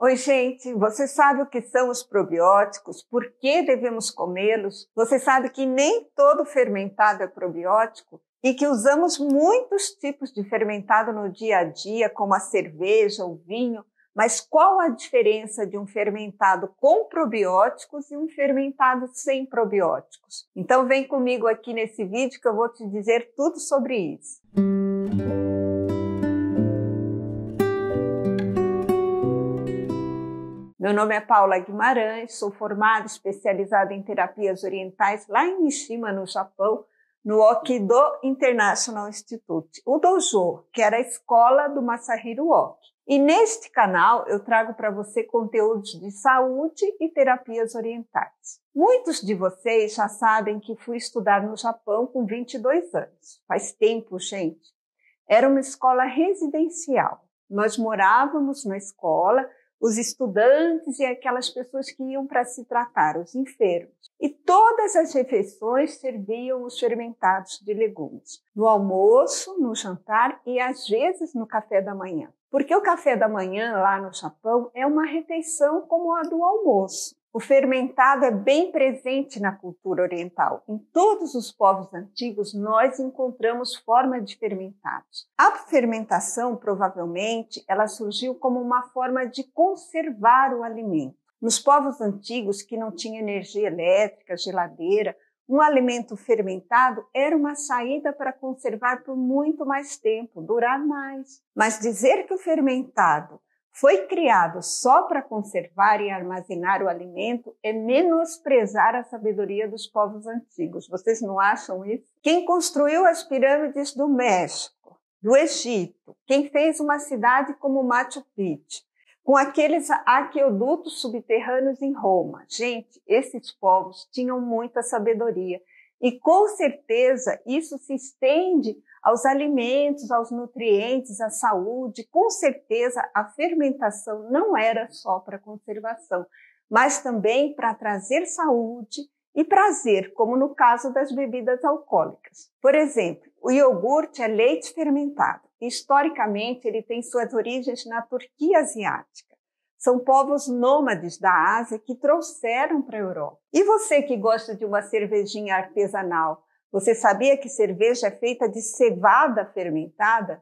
Oi, gente, você sabe o que são os probióticos? Por que devemos comê-los? Você sabe que nem todo fermentado é probiótico e que usamos muitos tipos de fermentado no dia a dia, como a cerveja, o vinho, mas qual a diferença de um fermentado com probióticos e um fermentado sem probióticos? Então vem comigo aqui nesse vídeo que eu vou te dizer tudo sobre isso. Meu nome é Paula Guimarães, sou formada especializada em terapias orientais lá em Mishima, no Japão, no Okido International Institute, o Dojo, que era a escola do Masahiro Oki. E neste canal eu trago para você conteúdos de saúde e terapias orientais. Muitos de vocês já sabem que fui estudar no Japão com 22 anos. Faz tempo, gente. Era uma escola residencial. Nós morávamos na escola, os estudantes e aquelas pessoas que iam para se tratar, os enfermos. E todas as refeições serviam os fermentados de legumes. No almoço, no jantar e às vezes no café da manhã. Porque o café da manhã lá no Japão é uma refeição como a do almoço. O fermentado é bem presente na cultura oriental. Em todos os povos antigos, nós encontramos formas de fermentados. A fermentação, provavelmente, ela surgiu como uma forma de conservar o alimento. Nos povos antigos, que não tinha energia elétrica, geladeira, um alimento fermentado era uma saída para conservar por muito mais tempo, durar mais. Mas dizer que o fermentado foi criado só para conservar e armazenar o alimento é menosprezar a sabedoria dos povos antigos. Vocês não acham isso? Quem construiu as pirâmides do México, do Egito, quem fez uma cidade como Machu Picchu, com aqueles aquedutos subterrâneos em Roma. Gente, esses povos tinham muita sabedoria. E com certeza isso se estende aos alimentos, aos nutrientes, à saúde. Com certeza a fermentação não era só para conservação, mas também para trazer saúde e prazer, como no caso das bebidas alcoólicas. Por exemplo, o iogurte é leite fermentado. Historicamente, ele tem suas origens na Turquia asiática. São povos nômades da Ásia que trouxeram para a Europa. E você que gosta de uma cervejinha artesanal, você sabia que cerveja é feita de cevada fermentada?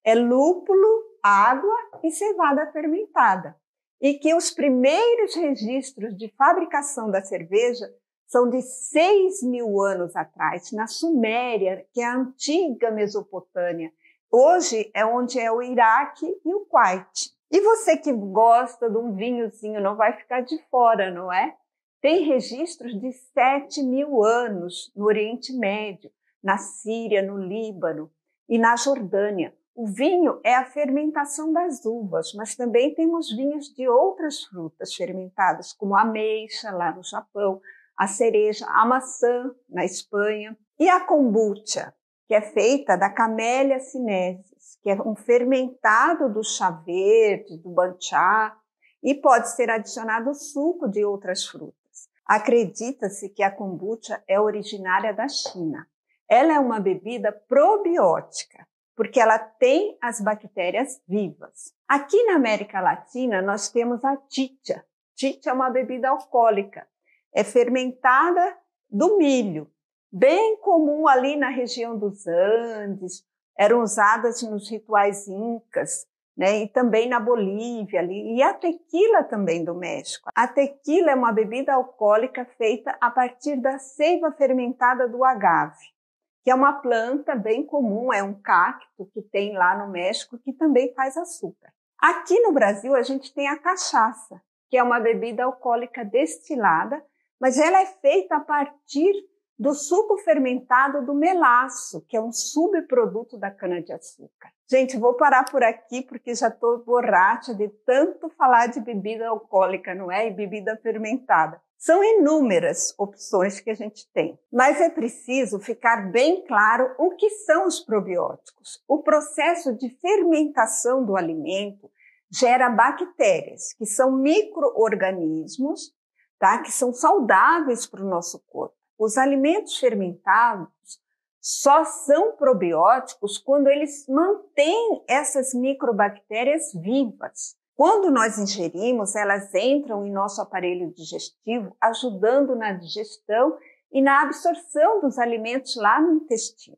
É lúpulo, água e cevada fermentada. E que os primeiros registros de fabricação da cerveja são de 6.000 anos atrás, na Suméria, que é a antiga Mesopotâmia. Hoje é onde é o Iraque e o Kuwait. E você que gosta de um vinhozinho não vai ficar de fora, não é? Tem registros de 7.000 anos no Oriente Médio, na Síria, no Líbano e na Jordânia. O vinho é a fermentação das uvas, mas também temos vinhos de outras frutas fermentadas, como a ameixa, lá no Japão, a cereja, a maçã, na Espanha, e a kombucha, que é feita da Camellia sinensis, que é um fermentado do chá verde, do banchá, e pode ser adicionado suco de outras frutas. Acredita-se que a kombucha é originária da China. Ela é uma bebida probiótica, porque ela tem as bactérias vivas. Aqui na América Latina, nós temos a chicha. Chicha é uma bebida alcoólica. É fermentada do milho, bem comum ali na região dos Andes, eram usadas nos rituais incas, né? E também na Bolívia, ali, e a tequila também do México. A tequila é uma bebida alcoólica feita a partir da seiva fermentada do agave, que é uma planta bem comum, é um cacto que tem lá no México, que também faz açúcar. Aqui no Brasil a gente tem a cachaça, que é uma bebida alcoólica destilada, mas ela é feita a partir do suco fermentado do melaço, que é um subproduto da cana-de-açúcar. Gente, vou parar por aqui porque já estou borracha de tanto falar de bebida alcoólica, não é? E bebida fermentada. São inúmeras opções que a gente tem, mas é preciso ficar bem claro o que são os probióticos. O processo de fermentação do alimento gera bactérias, que são micro-organismos, tá? Que são saudáveis para o nosso corpo. Os alimentos fermentados só são probióticos quando eles mantêm essas microbactérias vivas. Quando nós ingerimos, elas entram em nosso aparelho digestivo, ajudando na digestão e na absorção dos alimentos lá no intestino.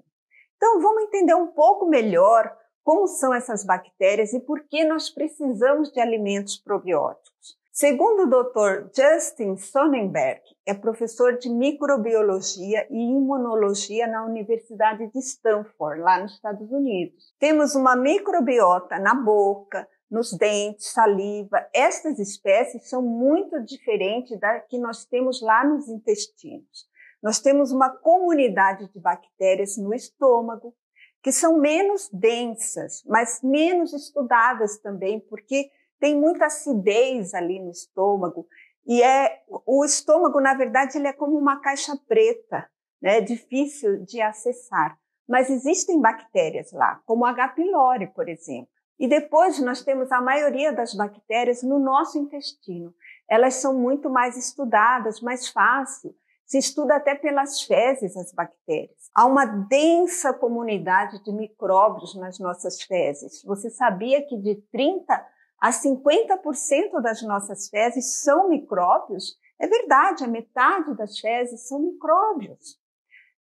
Então, vamos entender um pouco melhor como são essas bactérias e por que nós precisamos de alimentos probióticos. Segundo o Dr. Justin Sonnenberg, é professor de microbiologia e imunologia na Universidade de Stanford, lá nos Estados Unidos. Temos uma microbiota na boca, nos dentes, saliva. Estas espécies são muito diferentes da que nós temos lá nos intestinos. Nós temos uma comunidade de bactérias no estômago, que são menos densas, mas menos estudadas também, porque tem muita acidez ali no estômago. E o estômago, na verdade, ele é como uma caixa preta, né? Difícil de acessar. Mas existem bactérias lá, como a H. pylori, por exemplo. E depois nós temos a maioria das bactérias no nosso intestino. Elas são muito mais estudadas, mais fácil. Se estuda até pelas fezes as bactérias. Há uma densa comunidade de micróbios nas nossas fezes. Você sabia que de 30% a 50% das nossas fezes são micróbios? É verdade, a metade das fezes são micróbios.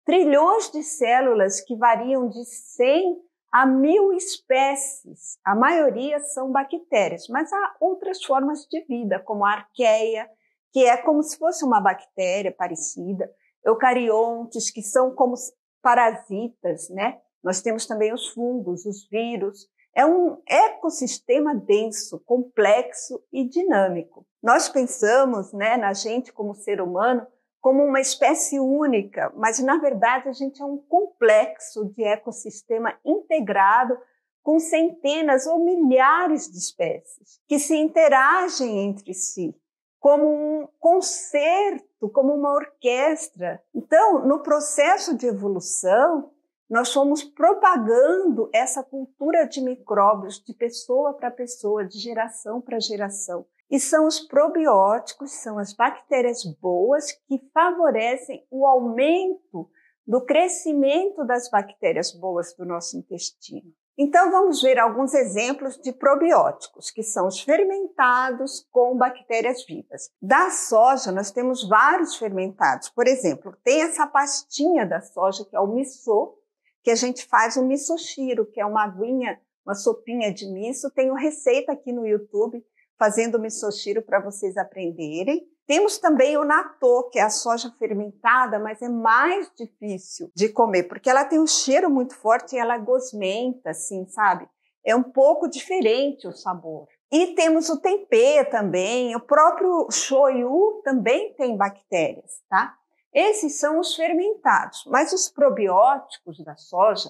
Trilhões de células que variam de 100 a 1000 espécies. A maioria são bactérias, mas há outras formas de vida, como a arqueia, que é como se fosse uma bactéria parecida, eucariontes, que são como parasitas, né? Nós temos também os fungos, os vírus. É um ecossistema denso, complexo e dinâmico. Nós pensamos, né, na gente como ser humano como uma espécie única, mas na verdade a gente é um complexo de ecossistema integrado com centenas ou milhares de espécies que se interagem entre si, como um concerto, como uma orquestra. Então, no processo de evolução, nós fomos propagando essa cultura de micróbios de pessoa para pessoa, de geração para geração. E são os probióticos, são as bactérias boas que favorecem o aumento do crescimento das bactérias boas do nosso intestino. Então, vamos ver alguns exemplos de probióticos, que são os fermentados com bactérias vivas. Da soja, nós temos vários fermentados. Por exemplo, tem essa pastinha da soja, que é o miso, que a gente faz o misoshiro, que é uma aguinha, uma sopinha de miso. Tenho receita aqui no YouTube fazendo misoshiro para vocês aprenderem. Temos também o natto, que é a soja fermentada, mas é mais difícil de comer, porque ela tem um cheiro muito forte e ela gosmenta, assim, sabe? É um pouco diferente o sabor. E temos o tempê também, o próprio shoyu também tem bactérias, tá? Esses são os fermentados, mas os probióticos da soja,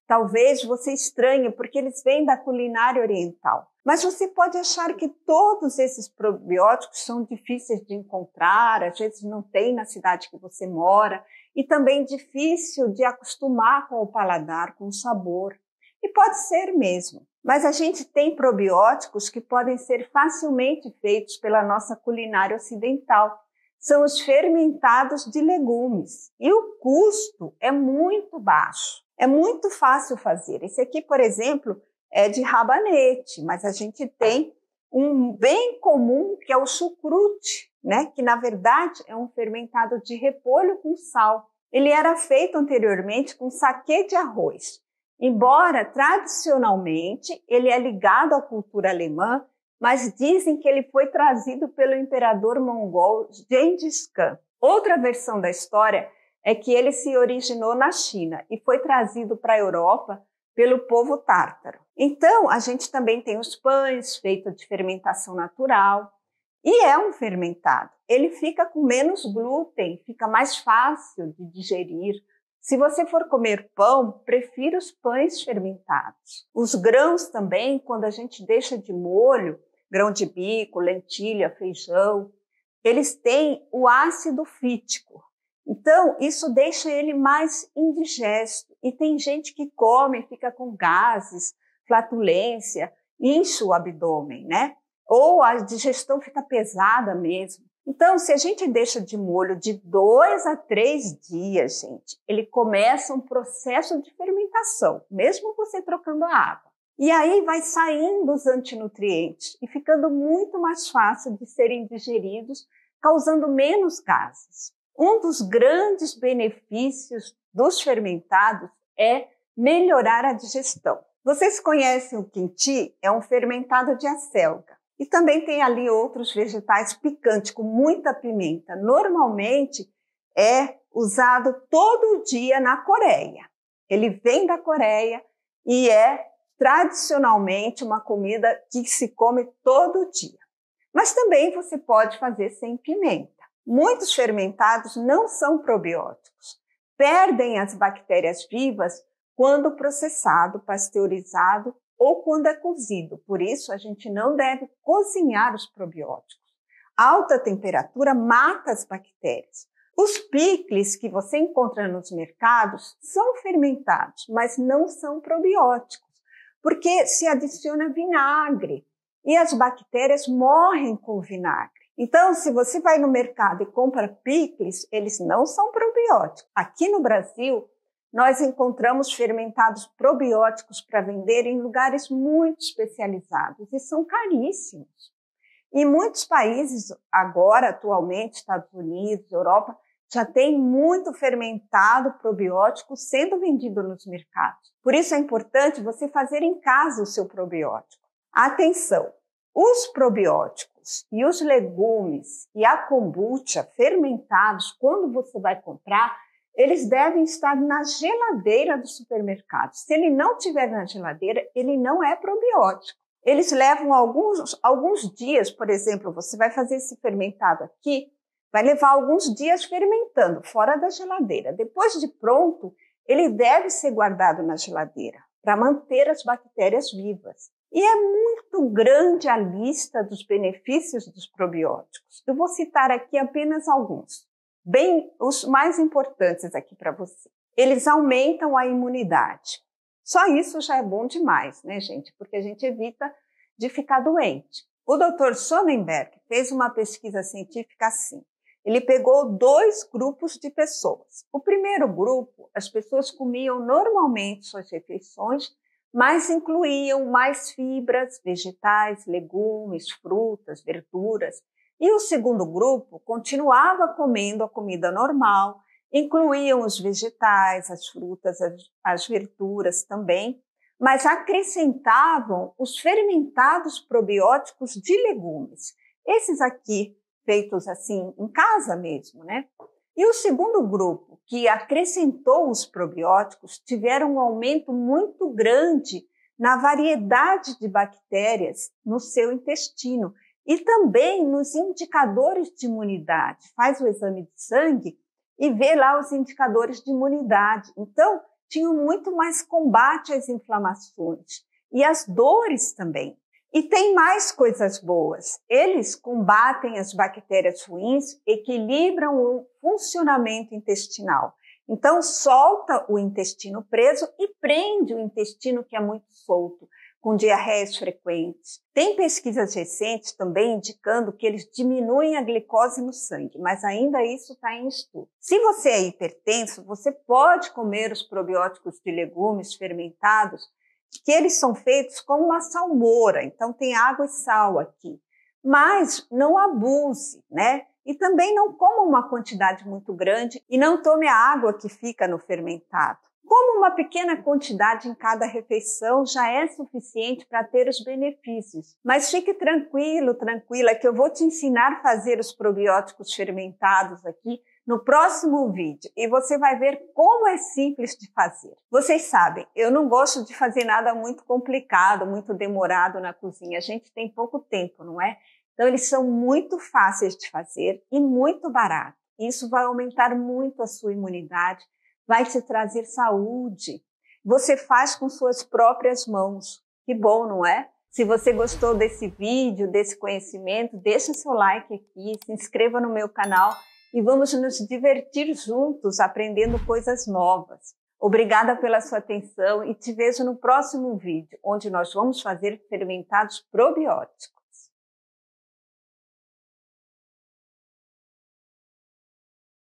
talvez você estranhe, porque eles vêm da culinária oriental. Mas você pode achar que todos esses probióticos são difíceis de encontrar, às vezes não tem na cidade que você mora, e também difícil de acostumar com o paladar, com o sabor. E pode ser mesmo. Mas a gente tem probióticos que podem ser facilmente feitos pela nossa culinária ocidental. São os fermentados de legumes. E o custo é muito baixo. É muito fácil fazer. Esse aqui, por exemplo, é de rabanete, mas a gente tem um bem comum que é o chucrute, né? Que na verdade é um fermentado de repolho com sal. Ele era feito anteriormente com saquê de arroz. Embora tradicionalmente ele é ligado à cultura alemã, mas dizem que ele foi trazido pelo imperador mongol Gengis Khan. Outra versão da história é que ele se originou na China e foi trazido para a Europa pelo povo tártaro. Então, a gente também tem os pães feitos de fermentação natural e é um fermentado. Ele fica com menos glúten, fica mais fácil de digerir. Se você for comer pão, prefira os pães fermentados. Os grãos também, quando a gente deixa de molho, grão de bico, lentilha, feijão, eles têm o ácido fítico. Então, isso deixa ele mais indigesto. E tem gente que come e fica com gases, flatulência, incha o abdômen, né? Ou a digestão fica pesada mesmo. Então, se a gente deixa de molho de 2 a 3 dias, gente, ele começa um processo de fermentação, mesmo você trocando a água. E aí vai saindo os antinutrientes e ficando muito mais fácil de serem digeridos, causando menos gases. Um dos grandes benefícios dos fermentados é melhorar a digestão. Vocês conhecem o quinti? É um fermentado de acelga. E também tem ali outros vegetais picantes, com muita pimenta. Normalmente é usado todo dia na Coreia. Ele vem da Coreia e é tradicionalmente uma comida que se come todo dia. Mas também você pode fazer sem pimenta. Muitos fermentados não são probióticos. Perdem as bactérias vivas quando processado, pasteurizado ou quando é cozido. Por isso, a gente não deve cozinhar os probióticos. Alta temperatura mata as bactérias. Os picles que você encontra nos mercados são fermentados, mas não são probióticos, porque se adiciona vinagre e as bactérias morrem com o vinagre. Então, se você vai no mercado e compra picles, eles não são probióticos. Aqui no Brasil, nós encontramos fermentados probióticos para vender em lugares muito especializados e são caríssimos. Em muitos países, agora, atualmente, Estados Unidos, Europa, já tem muito fermentado probiótico sendo vendido nos mercados. Por isso é importante você fazer em casa o seu probiótico. Atenção! Os probióticos e os legumes e a kombucha fermentados, quando você vai comprar, eles devem estar na geladeira do supermercado. Se ele não estiver na geladeira, ele não é probiótico. Eles levam alguns dias, por exemplo, você vai fazer esse fermentado aqui, vai levar alguns dias fermentando fora da geladeira. Depois de pronto, ele deve ser guardado na geladeira para manter as bactérias vivas. E é muito grande a lista dos benefícios dos probióticos. Eu vou citar aqui apenas alguns, bem os mais importantes aqui para você. Eles aumentam a imunidade. Só isso já é bom demais, né, gente? Porque a gente evita de ficar doente. O Dr. Sonnenberg fez uma pesquisa científica assim. Ele pegou 2 grupos de pessoas. O primeiro grupo, as pessoas comiam normalmente suas refeições, mas incluíam mais fibras, vegetais, legumes, frutas, verduras. E o segundo grupo continuava comendo a comida normal, incluíam os vegetais, as frutas, as verduras também, mas acrescentavam os fermentados probióticos de legumes. Esses aqui, feitos assim em casa mesmo, né? E o segundo grupo, que acrescentou os probióticos, tiveram um aumento muito grande na variedade de bactérias no seu intestino e também nos indicadores de imunidade. Faz o exame de sangue e vê lá os indicadores de imunidade. Então, tinham muito mais combate às inflamações e às dores também. E tem mais coisas boas. Eles combatem as bactérias ruins, equilibram o funcionamento intestinal. Então, solta o intestino preso e prende o intestino que é muito solto, com diarreias frequentes. Tem pesquisas recentes também indicando que eles diminuem a glicose no sangue, mas ainda isso está em estudo. Se você é hipertenso, você pode comer os probióticos de legumes fermentados, que eles são feitos com uma salmoura, então tem água e sal aqui. Mas não abuse, né? E também não coma uma quantidade muito grande e não tome a água que fica no fermentado. Como uma pequena quantidade em cada refeição já é suficiente para ter os benefícios. Mas fique tranquilo, tranquila, que eu vou te ensinar a fazer os probióticos fermentados aqui no próximo vídeo e você vai ver como é simples de fazer. Vocês sabem, eu não gosto de fazer nada muito complicado, muito demorado na cozinha. A gente tem pouco tempo, não é? Então, eles são muito fáceis de fazer e muito baratos. Isso vai aumentar muito a sua imunidade, vai te trazer saúde. Você faz com suas próprias mãos. Que bom, não é? Se você gostou desse vídeo, desse conhecimento, deixa seu like aqui, se inscreva no meu canal e vamos nos divertir juntos aprendendo coisas novas. Obrigada pela sua atenção e te vejo no próximo vídeo, onde nós vamos fazer fermentados probióticos.